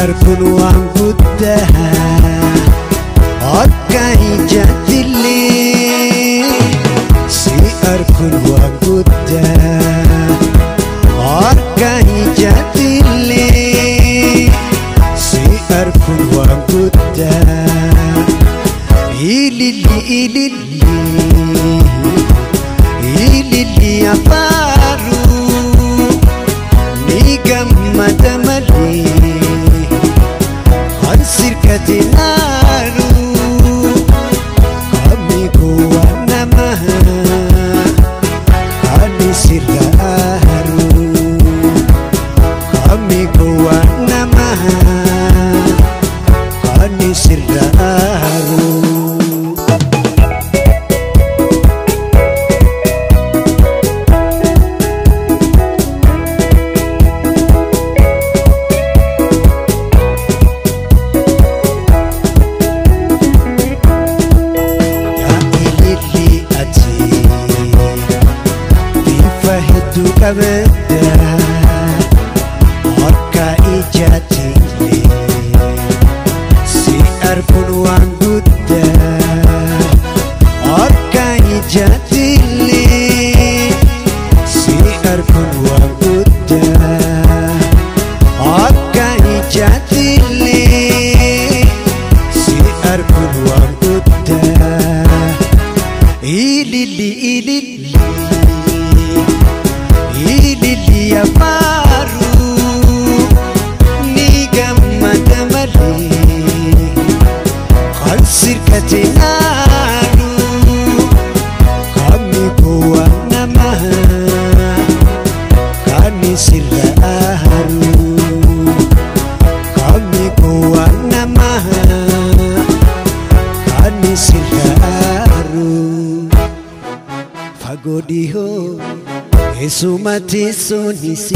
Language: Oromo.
arkun waan guddaa akka ijaatillee si arkun waan guddaa akka ijaatillee si arkun waan guddaa ilili afaaru ni gammada malee kan sirkate naaru kami kuwa nama kani siraaru kami kuwa nama kani siraaru. Akka ijaatillee si arkun waan guddaa akka ijaatillee si arkun waan guddaa akka ijaatillee si arkun waan guddaa ilili afaaru ni gammada malee kan sirkate naaru kami kuwa nama kani siraaru kami kuwa nama kani siraaru fagoo dhihoo Esumati sunisi